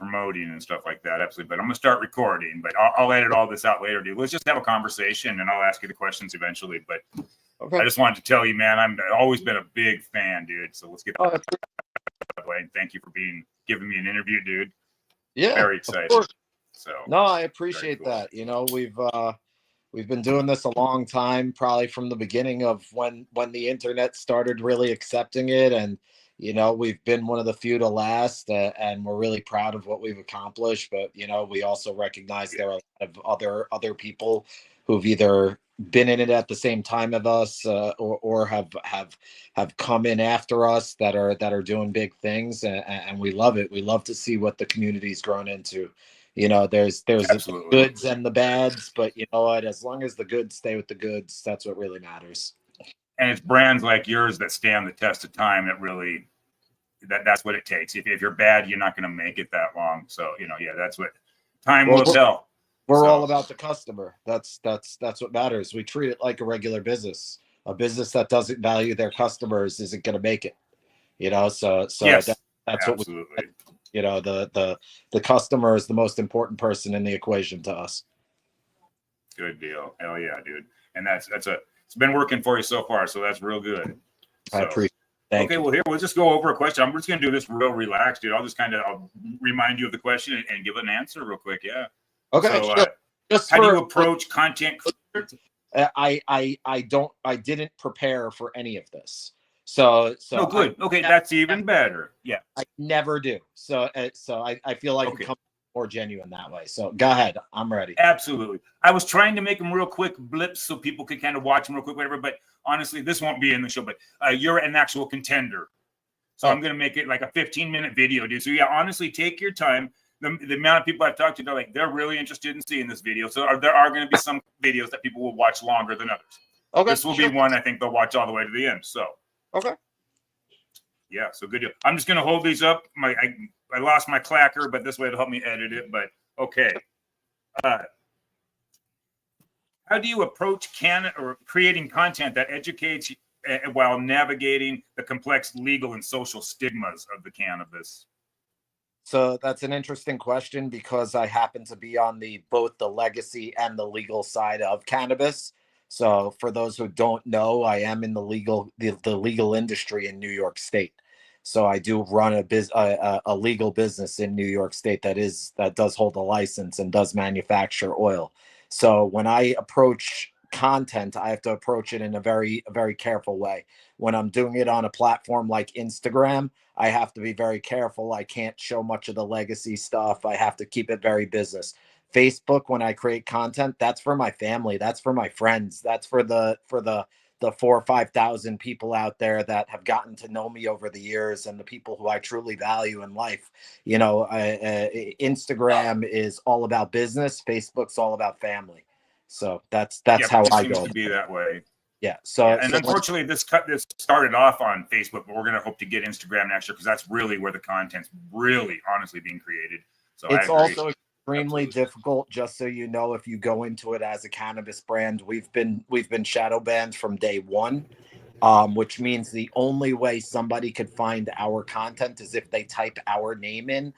promoting and stuff like that. Absolutely. But I'm going to start recording, but I'll edit all this out later, dude. Let's just have a conversation and I'll ask you the questions eventually. But okay. I just wanted to tell you, man, I've always been a big fan, dude. So let's get that way. And thank you for giving me an interview, dude. Yeah. Very excited. So no, I appreciate that. You know, we've been doing this a long time, probably from the beginning of when the internet started really accepting it. And, you know, we've been one of the few to last, and we're really proud of what we've accomplished. But, you know, we also recognize there are a lot of other people who've either been in it at the same time as us, or have come in after us that are doing big things. And we love it. We love to see what the community's grown into. You know, there's the goods and the bads, but you know what? As long as the goods stay with the goods, that's what really matters. And it's brands like yours that stand the test of time that really, that's what it takes. If you're bad, you're not going to make it that long. So, you know, yeah, that's what time will tell. We're all about the customer. That's what matters. We treat it like a regular business. A business that doesn't value their customers isn't going to make it. You know, so yes, that's absolutely. what we, you know, the customer is the most important person in the equation to us. Good deal. Hell yeah, dude. And it's been working for you so far, so that's real good. So, I appreciate it. Thank you. Well, here, we'll just go over a question. I'm just going to do this real relaxed, dude. I'll remind you of the question and give an answer real quick. Yeah. Okay. So, how do you approach content? I didn't prepare for any of this. So no, good. Okay, that's even better. Yeah. I never do. So I feel like it comes more genuine that way. So go ahead. I'm ready. Absolutely. I was trying to make them real quick blips so people could kind of watch them real quick, whatever. But honestly, this won't be in the show. But you're an actual contender. So I'm going to make it like a 15-minute video, dude. So yeah, honestly, take your time. The amount of people I've talked to, they're really interested in seeing this video. So there are going to be some videos that people will watch longer than others. Okay. This will be one I think they'll watch all the way to the end. So. Okay. Yeah, so good deal. I'm just going to hold these up. I lost my clacker, but this way it'll help me edit it. But okay. How do you approach creating content that educates while navigating the complex legal and social stigmas of the cannabis? So that's an interesting question because I happen to be on both the legacy and the legal side of cannabis. So for those who don't know, I am in the legal industry in New York State. So I do run a legal business in New York State that does hold a license and does manufacture oil. So when I approach content, I have to approach it in a very careful way. When I'm doing it on a platform like Instagram, I have to be very careful. I can't show much of the legacy stuff. I have to keep it very business. Facebook, when I create content, that's for my family, that's for my friends, that's for the 4,000 or 5,000 people out there that have gotten to know me over the years and the people who I truly value in life. You know, Instagram is all about business. Facebook's all about family. So that's how I go. Seems to be that way. Yeah. So unfortunately, this started off on Facebook, but we're going to hope to get Instagram next year because that's really where the content's really honestly being created. So it's also extremely difficult. Just so you know, if you go into it as a cannabis brand, we've been shadow banned from day one, which means the only way somebody could find our content is if they type our name in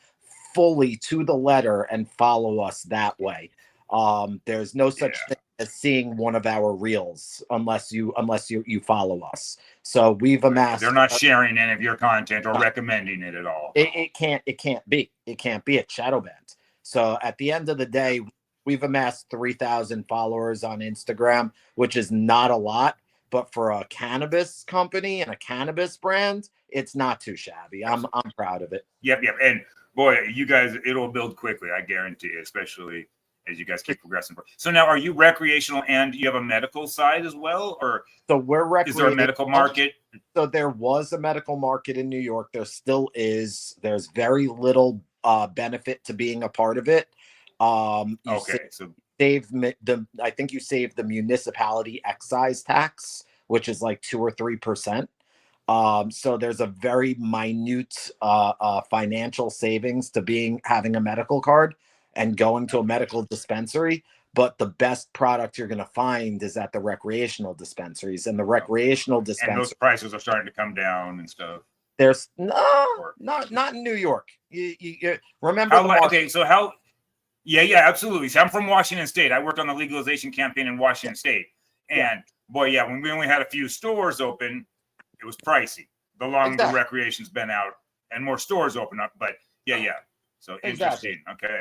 fully to the letter and follow us that way. There's no such thing as seeing one of our reels unless you follow us. So we've amassed. They're not sharing any of your content or recommending it at all. It can't be. It's shadow banned. So at the end of the day, we've amassed 3,000 followers on Instagram, which is not a lot, but for a cannabis company and a cannabis brand, it's not too shabby. I'm proud of it. Yep. And boy, you guys, it'll build quickly. I guarantee it, especially as you guys keep progressing. So now, are you recreational and you have a medical side as well, or so we're recreational? Is there a medical market? So there was a medical market in New York. There still is. There's very little benefit to being a part of it. I think you save the municipality excise tax, which is like 2 or 3%. So there's a very minute financial savings to having a medical card and going to a medical dispensary. But the best product you're going to find is at the recreational dispensaries, and the recreational dispensaries. And those prices are starting to come down and stuff. There's no, Or not in New York. You remember the okay, so how? Yeah, absolutely. So I'm from Washington State. I worked on the legalization campaign in Washington State, and boy, yeah, when we only had a few stores open, it was pricey. The longer Exactly. recreation's been out and more stores open up, but yeah. So Exactly. interesting. Okay.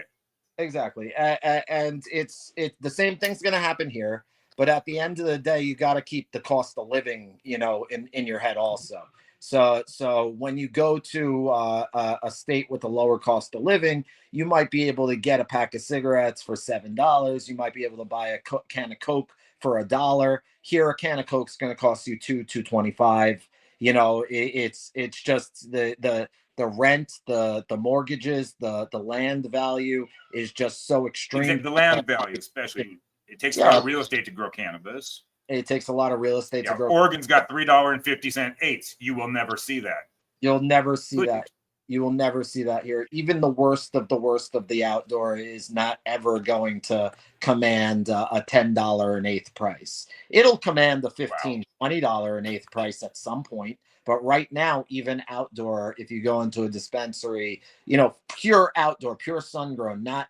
Exactly. And it's the same thing's going to happen here, but at the end of the day, you got to keep the cost of living, in your head also. So when you go to a state with a lower cost of living, you might be able to get a pack of cigarettes for $7. You might be able to buy a can of Coke for $1. Here, a can of Coke's going to cost you $2.25. It's just the rent, the mortgages, the land value is just so extreme. The land value, especially, it takes a lot of real estate to grow cannabis. It takes a lot of real estate to grow. Oregon's got $3.50 eighths. You will never see that. You'll never see that. You will never see that here. Even the worst of the outdoor is not ever going to command a $10 an eighth price. It'll command the $15, $20 an eighth price at some point. But right now, even outdoor, if you go into a dispensary, pure outdoor, pure sun grown, not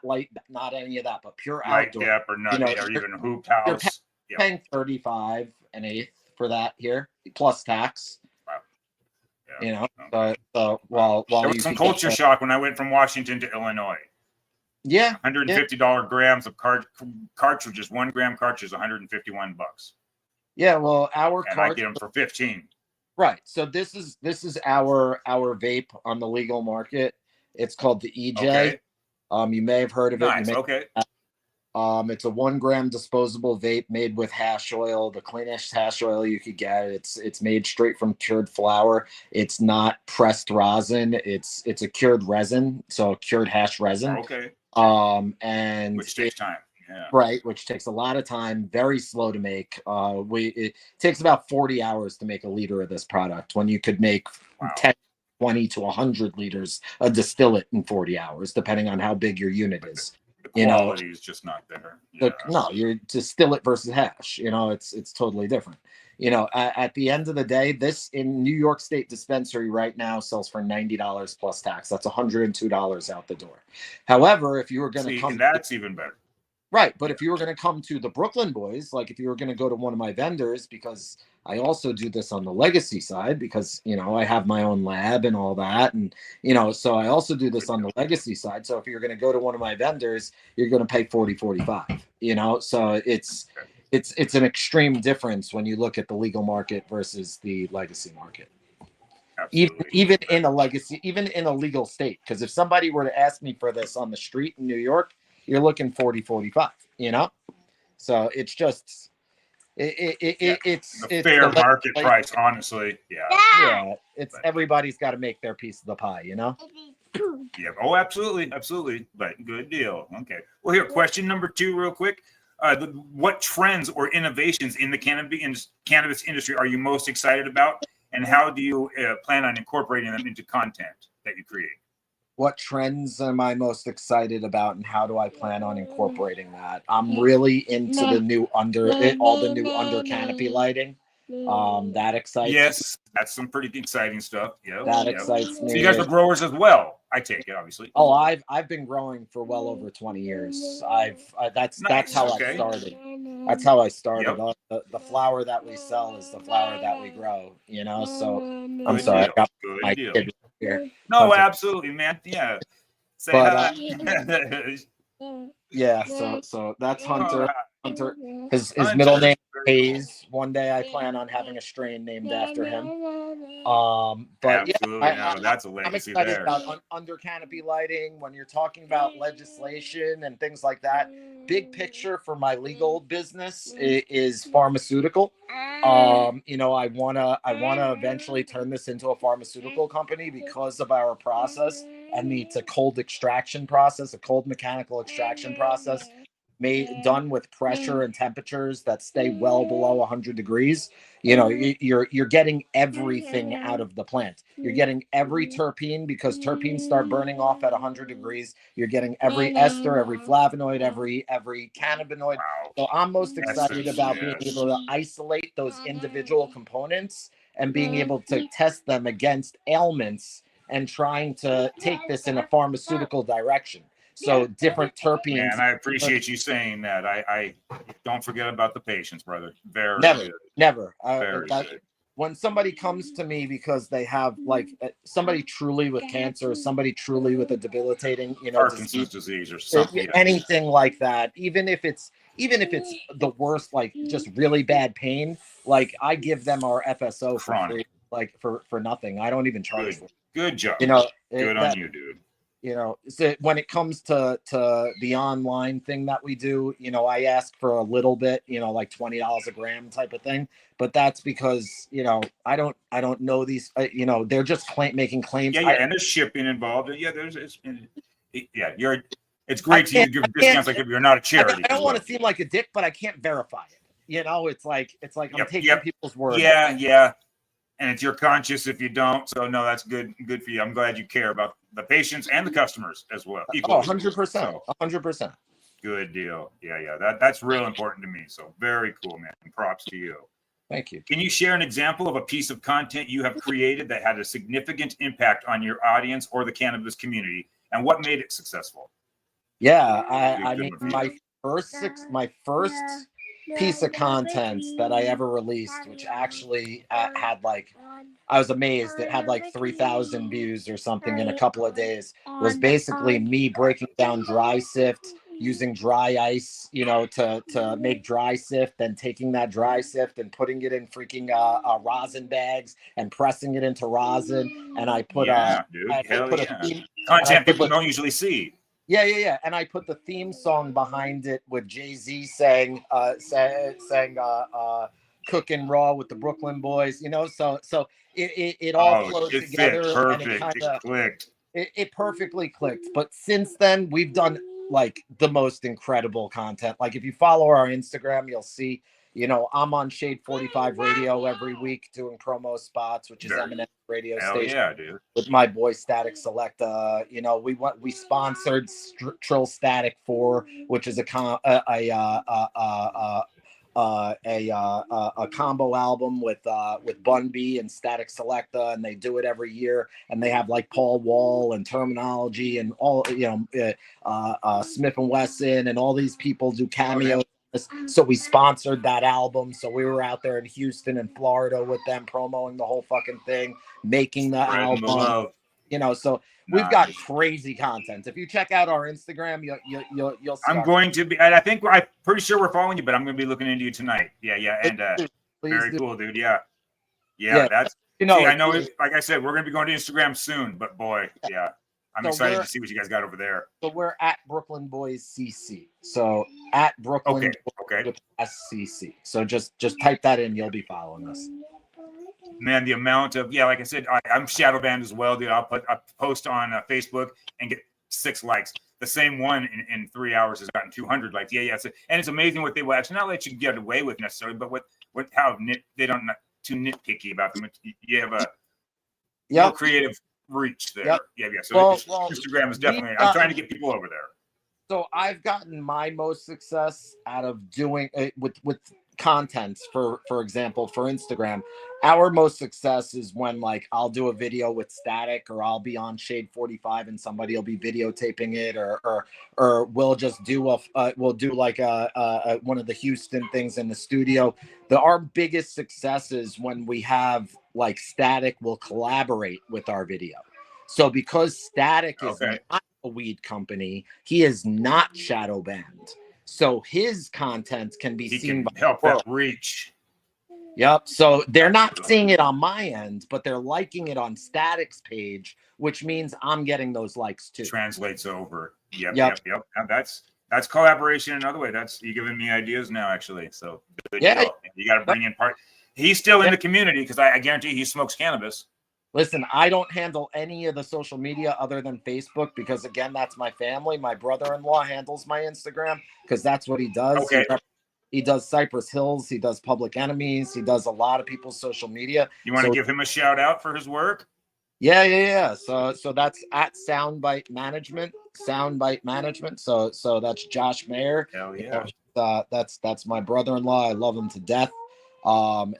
light, not any of that, but pure outdoor. Light dep or not, or even hoop house. You're paying 35 an eighth for that here, plus tax. Yeah. So while there was some culture shock when I went from Washington to Illinois. Yeah, $150 grams of cartridges, 1 gram cartridge, $151. Yeah, well, I get them for 15. Right. So this is our vape on the legal market. It's called the EJ. Okay. You may have heard of it. Nice. Okay. It's a 1 gram disposable vape made with hash oil, the cleanest hash oil you could get. It's made straight from cured flower. It's not pressed rosin. It's a cured resin, so cured hash resin. Okay. And which takes time. Yeah. Right, which takes a lot of time, very slow to make. It takes about 40 hours to make a liter of this product when you could make 10, 20 to 100 liters of distillate in 40 hours, depending on how big your unit is. The quality is just not there. Yeah. No, you're distillate versus hash. It's totally different. At the end of the day, this in New York State dispensary right now sells for $90 plus tax. That's $102 out the door. However, if you were going to come, that's even better. Right. But if you were going to come to the Brooklyn boys, like if you were going to go to one of my vendors, because I also do this on the legacy side, because, I have my own lab and all that. And, so I also do this on the legacy side. So if you're going to go to one of my vendors, you're going to pay 40, 45, so it's an extreme difference when you look at the legal market versus the legacy market. Even in a legal state. Because if somebody were to ask me for this on the street in New York, you're looking 40, 45, so it's just it's a fair market price, honestly. Yeah, it's everybody's got to make their piece of the pie. Yeah. Oh, absolutely. But good deal. Okay. Well, here, question number 2 real quick. What trends or innovations in the cannabis industry are you most excited about, and how do you plan on incorporating them into content that you create? What trends am I most excited about, and how do I plan on incorporating that? I'm really into the new all the new under canopy lighting. That excites me. Yes, that's some pretty exciting stuff. Yeah, that excites me. So you guys are growers as well, I take it, obviously. Oh, I've been growing for well over 20 years. That's how I started. That's how I started. Yep. The flower that we sell is the flower that we grow. So I'm sorry, I got my kid here. No, absolutely, man. Yeah. Say hi. Yeah. So that's Hunter. Hunter. His middle name is Hayes. One day I plan on having a strain named after him. But absolutely, that's a legacy. I'm excited about under canopy lighting. When you're talking about legislation and things like that, big picture for my legal business is pharmaceutical. I wanna eventually turn this into a pharmaceutical company because of our process, and it's a cold mechanical extraction process done with pressure and temperatures that stay well below 100 degrees. You're getting everything out of the plant. You're getting every terpene, because terpenes start burning off at 100 degrees. You're getting every ester, every flavonoid, every cannabinoid. So I'm most excited about being able to isolate those individual components and being able to test them against ailments and trying to take this in a pharmaceutical direction. So different terpenes. Man, I appreciate you saying that. I don't forget about the patients, brother. Very good. Never. Very good. When somebody comes to me because they have like somebody truly with cancer, somebody truly with a debilitating, Parkinson's disease or something, anything like that, even if it's the worst, like just really bad pain, like I give them our FSO for free, like for nothing. I don't even charge for it. Good job. Good on you, dude. So when it comes to the online thing that we do, I ask for a little bit, like $20 a gram type of thing, but that's because I don't know these, they're just making claims. Yeah, and there's shipping involved. Yeah, it's great to give discounts like if you're not a charity. I don't want to seem like a dick, but I can't verify it. It's like I'm taking people's word. Yeah. And it's your conscience if you don't. So no, that's good for you. I'm glad you care about the patients and the customers as well. Equally. 100%. 100%. Good deal. Yeah. That's real important to me. So very cool, man. And props to you. Thank you. Can you share an example of a piece of content you have created that had a significant impact on your audience or the cannabis community, and what made it successful? Yeah, I mean, my first piece of content that I ever released, which actually had like, I was amazed, it had like 3,000 views or something in a couple of days, was basically me breaking down dry sift, using dry ice, to make dry sift, then taking that dry sift and putting it in freaking rosin bags and pressing it into rosin. And I put content people don't usually see. Yeah. And I put the theme song behind it with Jay-Z saying cooking raw with the Brooklyn boys, so it all flows together. Perfect. And it clicked. It perfectly clicked. But since then, we've done like the most incredible content. Like if you follow our Instagram, you'll see, I'm on Shade 45 Radio every week doing promo spots, which is Eminem radio station. Yeah, dude. With my boy Static Selecta. We sponsored Trill Static 4, which is a combo album with Bun B and Static Selecta, and they do it every year. And they have like Paul Wall and Terminology and all, Smith and Wesson and all these people do cameos. So we sponsored that album. So we were out there in Houston and Florida with them, promoting the whole fucking thing, making the album. So we've got crazy content. If you check out our Instagram, you'll see. I'm going to be. I think I'm pretty sure we're following you, but I'm going to be looking into you tonight. Yeah, and very cool, dude. Yeah. That's. I know. Like I said, we're going to be going to Instagram soon. But boy, yeah. I'm excited to see what you guys got over there. So we're at Brooklyn Boys CC. So at Brooklyn Boys with SCC. So just type that in. You'll be following us. Man, the amount of like I said, I'm shadow banned as well, dude. I'll post on Facebook and get 6 likes. The same one in 3 hours has gotten 200 likes. Yeah. And it's amazing what they will actually not let you get away with necessarily, but how they don't not too nitpicky about them. You have a more creative reach there. Yeah. So Instagram is definitely. I'm trying to get people over there. So I've gotten my most success out of doing it with content. For example, for Instagram, our most success is when like I'll do a video with Static, or I'll be on Shade 45 and somebody will be videotaping it, or we'll just do we'll do like a one of the Houston things in the studio. Our biggest success is when we have like Static will collaborate with our video. So because Static is not a weed company, he is not shadow banned. So his content can be seen by help that reach. Yep. So they're not seeing it on my end, but they're liking it on Static's page, which means I'm getting those likes too. Translates over. Yep. That's collaboration another way. That's you giving me ideas now, actually. So good deal. You got to bring in part. He's still in the community because I guarantee he smokes cannabis. Listen, I don't handle any of the social media other than Facebook because, again, that's my family. My brother-in-law handles my Instagram because that's what he does. Okay. He does Cypress Hills. He does Public Enemies. He does a lot of people's social media. You want to give him a shout out for his work? Yeah. So that's at Soundbite Management. So that's Josh Mayer. Hell yeah. That's my brother-in-law. I love him to death.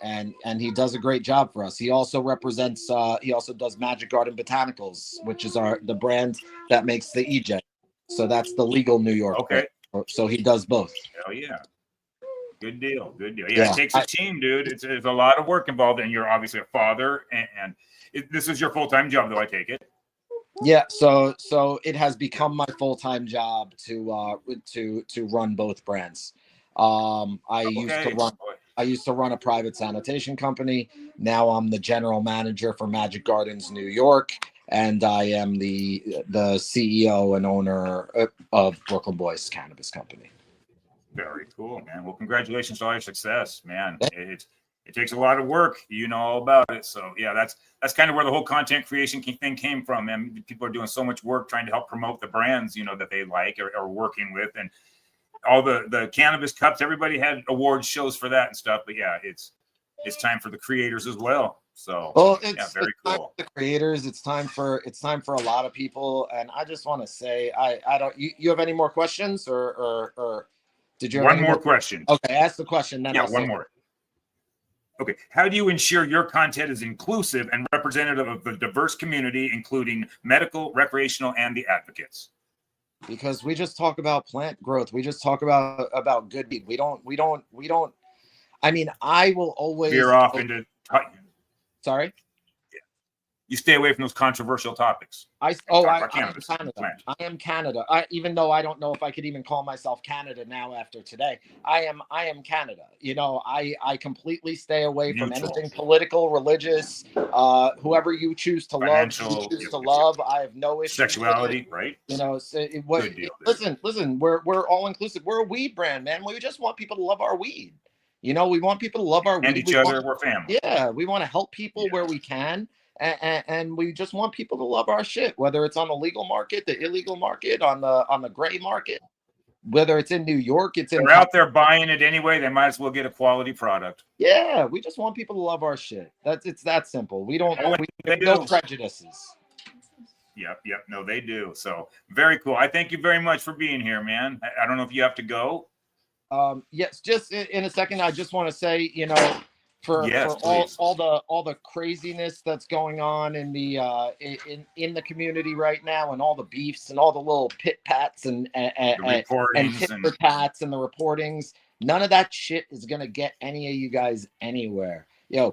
And he does a great job for us. He also represents. He also does Magic Garden Botanicals, which is the brand that makes the EJ. So that's the legal New York Okay. brand. So he does both. Hell yeah. Good deal. Good deal. Yeah, Yeah, it takes a team, dude. It's a lot of work involved, and you're obviously a father, and this is your full-time job, though, I take it. Yeah, so it has become my full-time job to run both brands. I used to run a private sanitation company. Now I'm the general manager for Magic Gardens New York, and I am the CEO and owner of Brooklyn Boys Cannabis Company. Very cool, man. Well, congratulations on your success, man. It takes a lot of work. You know all about it. So yeah, that's kind of where the whole content creation thing came from, man. People are doing so much work trying to help promote the brands, that they like or are working with, and all the cannabis cups. Everybody had award shows for that and stuff. But yeah, it's time for the creators as well. So it's very cool. cool. The creators, it's time for a lot of people. And I just want to say, I don't. You have any more questions or did you have one more question? Okay, ask the question. Then one more. Okay. How do you ensure your content is inclusive and representative of the diverse community, including medical, recreational, and the advocates? Because we just talk about plant growth. We just talk about good weed. We don't. I mean, I will always veer off into. Sorry. You stay away from those controversial topics. I am Canada. I am Canada. Even though I don't know if I could even call myself Canada now after today. I am Canada. I completely stay away from anything political, religious, whoever you choose to love. I have no issue. Sexuality, right? Listen. We're all inclusive. We're a weed brand, man. We just want people to love our weed. We want people to love our weed. And each other. We're family. Yeah, we want to help people where we can. And we just want people to love our shit, whether it's on the legal market, the illegal market, on the gray market, whether it's in New York, they're out there buying it anyway. They might as well get a quality product. Yeah, we just want people to love our shit. It's that simple. We don't no prejudices. Yep. No, they do. So very cool. I thank you very much for being here, man. I don't know if you have to go. Yes, just in a second. I just want to say, for all the craziness that's going on in the in the community right now, and all the beefs and all the little pit pats and tit pats and the reportings, none of that shit is gonna get any of you guys anywhere.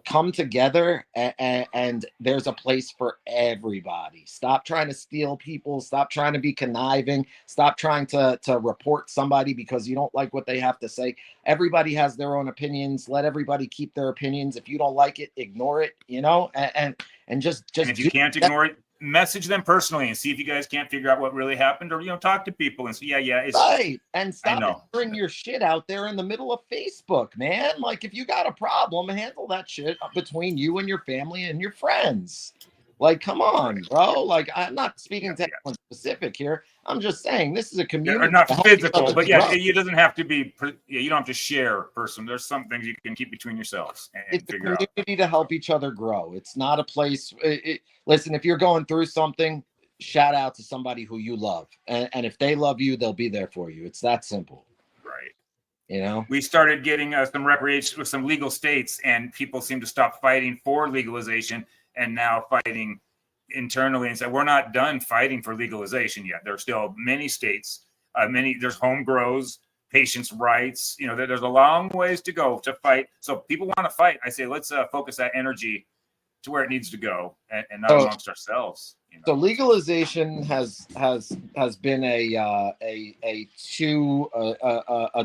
Come together, and there's a place for everybody. Stop trying to steal people. Stop trying to be conniving. Stop trying to report somebody because you don't like what they have to say. Everybody has their own opinions. Let everybody keep their opinions. If you don't like it, ignore it, and just and if you can't ignore it, message them personally and see if you guys can't figure out what really happened, or talk to people and say it's right. And stop bring your shit out there in the middle of Facebook, man. Like, if you got a problem, handle that shit between you and your family and your friends. Like, come on, bro. Like, I'm not speaking to anyone specific here. I'm just saying this is a community. Not physical, but it doesn't have to be. You don't have to share personally. There's some things you can keep between yourselves and it's figure a community to help each other grow. It's not a place. Listen, if you're going through something, shout out to somebody who you love, and if they love you, they'll be there for you. It's that simple. Right. We started getting some reparations with some legal states, and people seem to stop fighting for legalization and now fighting internally and say, we're not done fighting for legalization yet. There's still many states, there's home grows, patients' rights. There's a long ways to go to fight. So people want to fight. I say, let's focus that energy to where it needs to go, and not amongst ourselves. So legalization has been a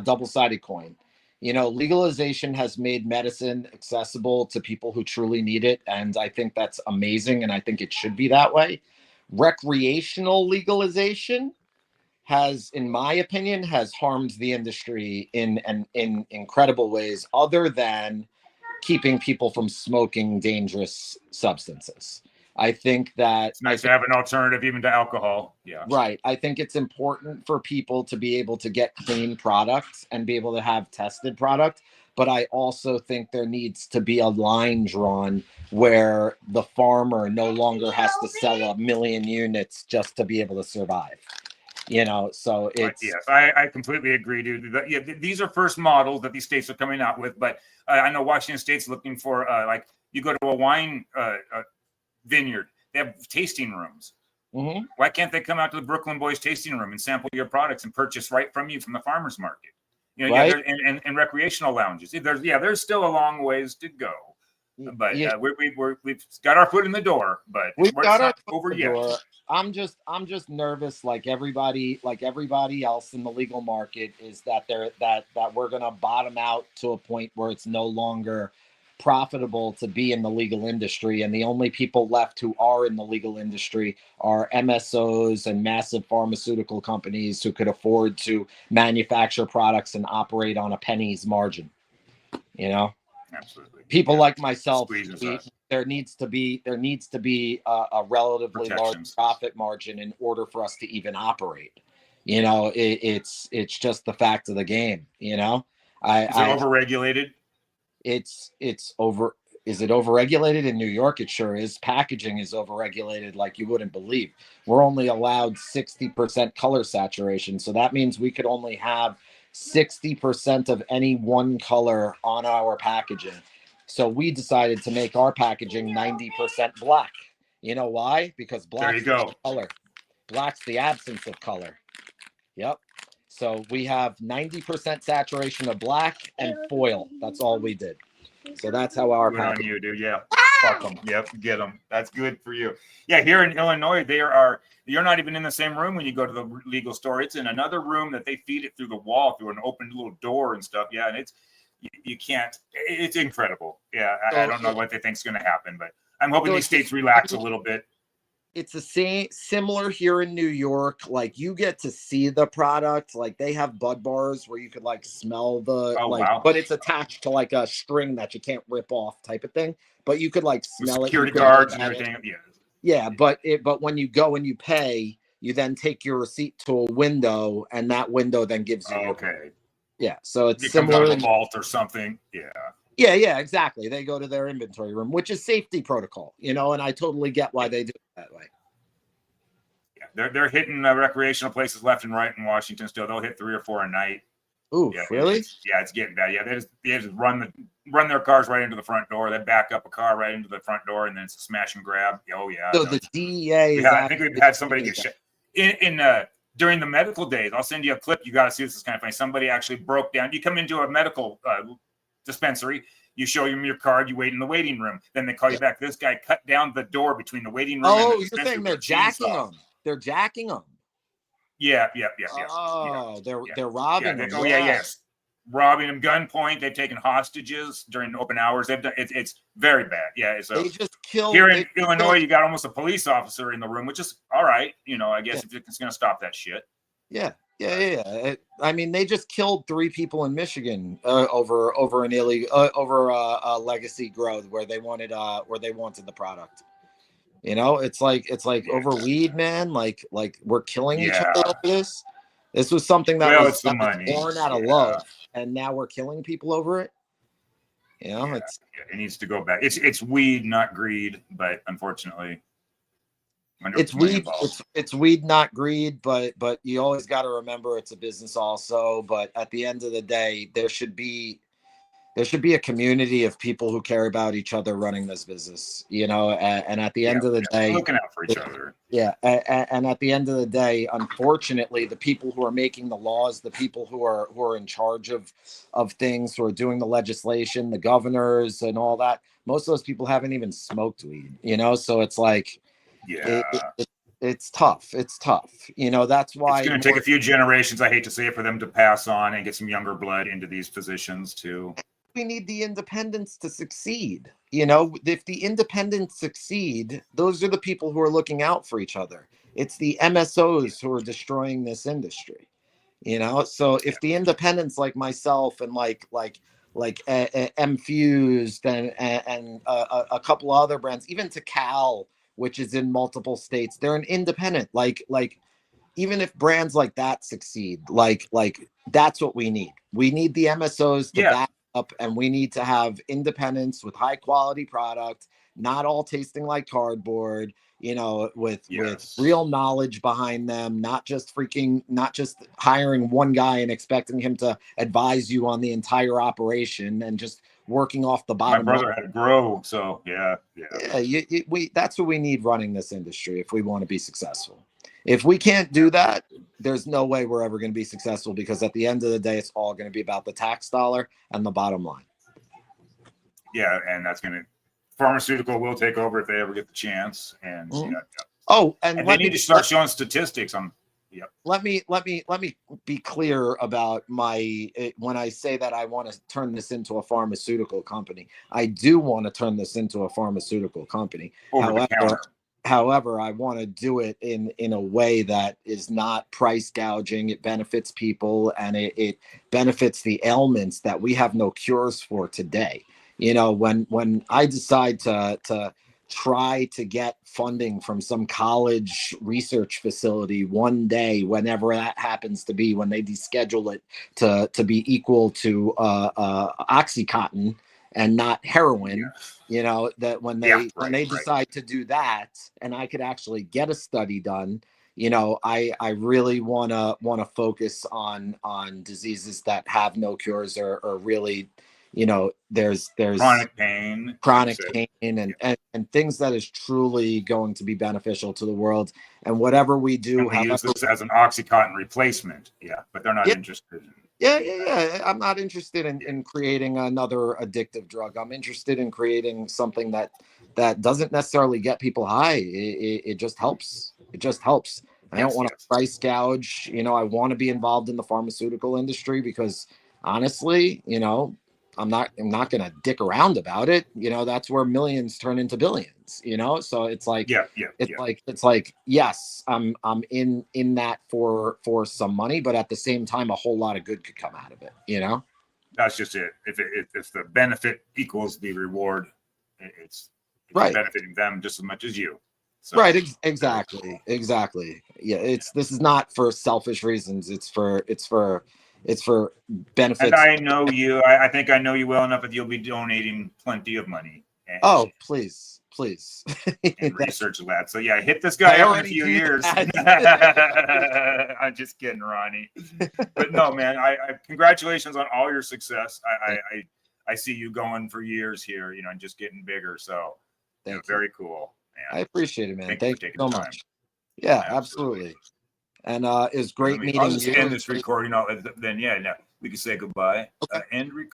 double-sided coin. Legalization has made medicine accessible to people who truly need it, and I think that's amazing, and I think it should be that way. Recreational legalization has, in my opinion, harmed the industry in incredible ways, other than keeping people from smoking dangerous substances. I think that it's nice to have an alternative even to alcohol. Yeah. Right. I think it's important for people to be able to get clean products and be able to have tested product. But I also think there needs to be a line drawn where the farmer no longer has to sell 1 million units just to be able to survive. So it's yes, I completely agree, dude. These are first models that these states are coming out with, but I know Washington State's looking for like you go to a wine vineyard, they have tasting rooms. Mm-hmm. Why can't they come out to the Brooklyn Boys tasting room and sample your products and purchase right from you from the farmers market? Right? And recreational lounges. There's still a long ways to go, but we've got our foot in the door, but we've got our not over yet. Door. I'm just nervous, like everybody else in the legal market, is that we're gonna bottom out to a point where it's no longer profitable to be in the legal industry, and the only people left who are in the legal industry are MSOs and massive pharmaceutical companies who could afford to manufacture products and operate on a penny's margin. Absolutely. People like myself, there needs to be a relatively large profit margin in order for us to even operate. It's just the fact of the game. Is it overregulated? Is it overregulated in New York? It sure is. Packaging is overregulated like you wouldn't believe. We're only allowed 60% color saturation, so that means we could only have 60% of any one color on our packaging. So we decided to make our packaging 90% black. You know why? Because black's the color. Black's the absence of color. Yep. So we have 90% saturation of black and foil. That's all we did. So that's how our packaging. On you, dude. Yeah. Fuck them. Yep. Get them. That's good for you. Yeah. Here in Illinois, you're not even in the same room when you go to the legal store. It's in another room that they feed it through the wall, through an open little door and stuff. Yeah. And you can't, it's incredible. Yeah. I don't know what they think is going to happen, but I'm hoping these states relax a little bit. It's the similar here in New York. Like you get to see the product. Like they have bud bars where you could like smell but it's attached to like a string that you can't rip off type of thing. But you could like smell security guards and everything. Yeah. But when you go and you pay, you then take your receipt to a window, and that window then gives you your okay. Yeah. So it's similar to a vault or something. Yeah. Yeah, exactly. They go to their inventory room, which is safety protocol, and I totally get why they do it that way. Yeah, they're hitting recreational places left and right in Washington still. They'll hit 3 or 4 a night. Ooh, really? It's getting bad. Yeah, they just run their cars right into the front door. They back up a car right into the front door, and then it's a smash and grab. Oh yeah. So the DEA I think we've had somebody get shot during the medical days. I'll send you a clip. You got to see this. Is kind of funny. Somebody actually broke down. You come into a medical dispensary, you show them your card, you wait in the waiting room, then they call you back. This guy cut down the door between the waiting room and the you're saying they're jacking them. They're jacking them. Yeah. Oh, they're robbing them. Oh, yes. Robbing them, gunpoint. They've taken hostages during open hours. They've done it's very bad. Yeah. So they just killed. Here in Illinois, you got almost a police officer in the room, which is all right. I guess if it's going to stop that shit. Yeah. I mean, they just killed 3 people in Michigan over an a legacy growth where they wanted the product. It's like over weed, man. Like we're killing each other over this. This was something that was born out of love, and now we're killing people over it. It needs to go back. It's weed, not greed, but unfortunately. It's weed. It's weed, not greed. But you always got to remember it's a business also. But at the end of the day, there should be a community of people who care about each other running this business. And at the end of the day, looking out for each other. Yeah, and at the end of the day, unfortunately, the people who are making the laws, the people who are in charge of things, who are doing the legislation, the governors and all that, most of those people haven't even smoked weed. So it's like. Yeah, it's tough. It's tough. That's why it's going to take a few generations. I hate to say it, for them to pass on and get some younger blood into these positions too. We need the independents to succeed. If the independents succeed, those are the people who are looking out for each other. It's the MSOs who are destroying this industry. So if the independents like myself and like M-Fused and a couple other brands, even to Cal, which is in multiple states, they're an independent. Like even if brands like that succeed, like that's what we need. We need the MSOs to back up, and we need to have independence with high quality product, not all tasting like cardboard, with real knowledge behind them, not just hiring one guy and expecting him to advise you on the entire operation and just working off the bottom. My brother had to grow, so yeah. That's what we need running this industry if we want to be successful. If we can't do that, there's no way we're ever going to be successful, because at the end of the day, it's all going to be about the tax dollar and the bottom line. Yeah, and pharmaceutical will take over if they ever get the chance. And and they need to start showing statistics on. Yep. Let me be clear about when I say that I want to turn this into a pharmaceutical company. I do want to turn this into a pharmaceutical company. However, I want to do it in a way that is not price gouging. It benefits people, and it benefits the ailments that we have no cures for today. When I decide to try to get funding from some college research facility one day, whenever that happens to be, when they deschedule it to be equal to Oxycontin and not heroin, that when they decide to do that, and I could actually get a study done, I really want to focus on diseases that have no cures, or really, there's chronic pain and things that is truly going to be beneficial to the world. And whatever we do, we use this as an Oxycontin replacement. Yeah, but they're not interested in. Yeah. I'm not interested in creating another addictive drug. I'm interested in creating something that doesn't necessarily get people high. It just helps. I don't want to price gouge. I want to be involved in the pharmaceutical industry because honestly, I'm not going to dick around about it. That's where millions turn into billions, so it's like, it's like, yes, I'm in that for some money, but at the same time, a whole lot of good could come out of it. That's just it. If the benefit equals the reward, it's right. benefiting them just as much as you. So, right. Exactly. Yeah. This is not for selfish reasons. It's for benefits. And I know you. I think I know you well enough that you'll be donating plenty of money. Please. And research that. So yeah, hit this guy up in a few years. I'm just kidding, Ronnie. But no, man. I congratulations on all your success. I see you going for years here. And just getting bigger. So very cool. Man. I appreciate it, man. Thank you so much. Yeah, absolutely. And it's great meeting you. End this recording. Then we can say goodbye. Okay. End recording.